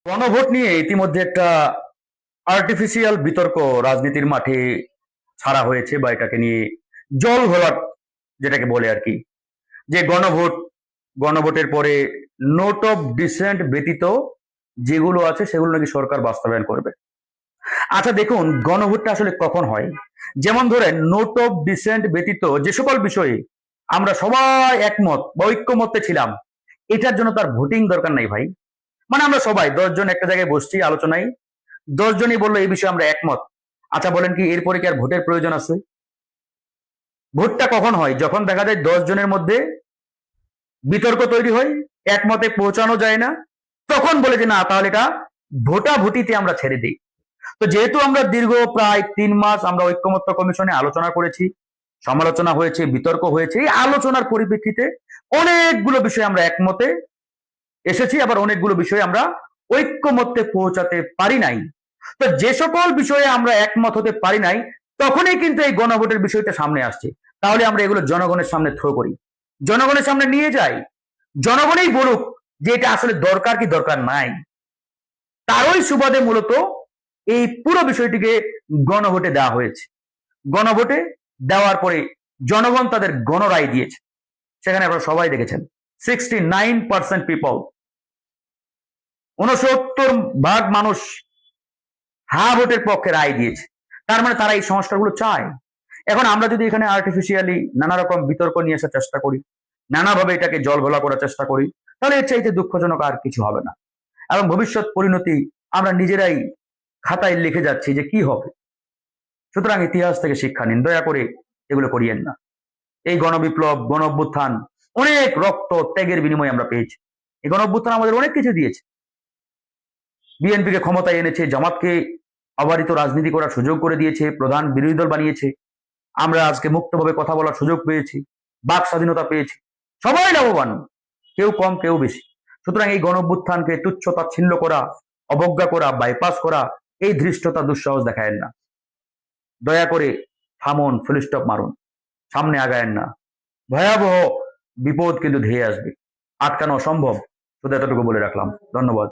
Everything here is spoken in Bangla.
গণভোট নিয়ে ইতিমধ্যে একটা আর্টিফিশিয়াল বিতর্ক রাজনীতির মাঠে ছাড়া হয়েছে, বা এটাকে নিয়ে জল ঘোলাট যেটাকে বলে আর কি, যে গণভোটের পরে নোট অফ ডিসেন্ট ব্যতীত যেগুলো আছে সেগুলো নাকি সরকার বাস্তবায়ন করবে। আচ্ছা দেখুন, গণভোটটা আসলে কখন হয়? যেমন ধরেন, নোট অফ ডিসেন্ট ব্যতীত যে সকল বিষয়ে আমরা সবাই একমত বা ঐক্যমত্যে ছিলাম, এটার জন্য তার ভোটিং দরকার নাই ভাই। মানে আমরা সবাই 10 জন একটা জায়গায় বসছি আলোচনায়, 10 জনই বললো এই বিষয়ে আমরা একমত। আচ্ছা বলেন, কি এরপরে কি আর ভোটের প্রয়োজন আছে? ভোটটা কখন হয়? যখন দেখা যায় 10 জনের মধ্যে বিতর্ক তৈরি হয়, একমতে পৌঁছানো যায় না, তখন বলে যে না, তাহলে এটা ভোটাভুটিতে আমরা ছেড়ে দিই। তো যেহেতু আমরা দীর্ঘ প্রায় 3 মাস আমরা ঐক্যমত্য কমিশনে আলোচনা করেছি, সমালোচনা হয়েছে, বিতর্ক হয়েছে, এই আলোচনার পরিপ্রেক্ষিতে অনেকগুলো বিষয় আমরা একমতে এসেছি, আবার অনেকগুলো বিষয়ে আমরা ঐক্যমত্যে পৌঁছাতে পারি নাই। তো যে সকল বিষয়ে আমরা একমত হতে পারি নাই, তখনই কিন্তু এই গণভোটের বিষয়টা সামনে আসছে। তাহলে আমরা এগুলো জনগণের সামনে থ্রো করি, জনগণের সামনে নিয়ে যাই, জনগণই বলুক যে এটা আসলে দরকার কি দরকার নাই। তারই সুবাদে মূলত এই পুরো বিষয়টিকে গণভোটে দেওয়া হয়েছে। গণভোটে দেওয়ার পরে জনগণ তাদের গণরায় দিয়েছে। সেখানে আপনারা সবাই দেখেছেন, 69% পিপল, 69% মানুষ হ্যাঁ ভোটের পক্ষে রায় দিয়েছে। তার মানে তারা এই সংস্কারগুলো চায়। এখন আমরা যদি এখানে আর্টিফিশিয়ালি নানা রকম বিতর্ক নিয়ে আসার চেষ্টা করি, নানাভাবে এটাকে জল ঘোলা করার চেষ্টা করি, তাহলে এর চাইতে দুঃখজনক আর কিছু হবে না। এবং ভবিষ্যৎ পরিণতি আমরা নিজেরাই খাতায় লিখে যাচ্ছি যে কি হবে। সুতরাং ইতিহাস থেকে শিক্ষা নিন, দয়া করে এগুলো করিয়েন না। এই গণবিপ্লব, গণ অভ্যুত্থান অনেক রক্ত ত্যাগের বিনিময়ে আমরা পেয়েছি। এই গণ অভ্যুত্থান আমাদের অনেক কিছু দিয়েছে। বিএনপিকে ক্ষমতায় এনেছে, জামাতকে অবারিত রাজনীতি করার সুযোগ করে দিয়েছে, প্রধান বিরোধী দল বানিয়েছে। আমরা আজকে মুক্তভাবে কথা বলার সুযোগ পেয়েছি, বাক স্বাধীনতা পেয়েছি। সবাই লাভবান, কেউ কম কেউ বেশি। সুতরাং এই গণ অভ্যুত্থানকে তুচ্ছ তাচ্ছিল্য করা, অবজ্ঞা করা, বাইপাস করা, এই ধৃষ্টতা দুঃসাহস দেখায়েন না। দয়া করে থামুন, ফুল স্টপ মারুন, সামনে আগায়েন না। ভয়াবহ বিপদ কিন্তু ধেয়ে আসবে, আটকানো অসম্ভব। শুধু এতটুকু বলে রাখলাম। ধন্যবাদ।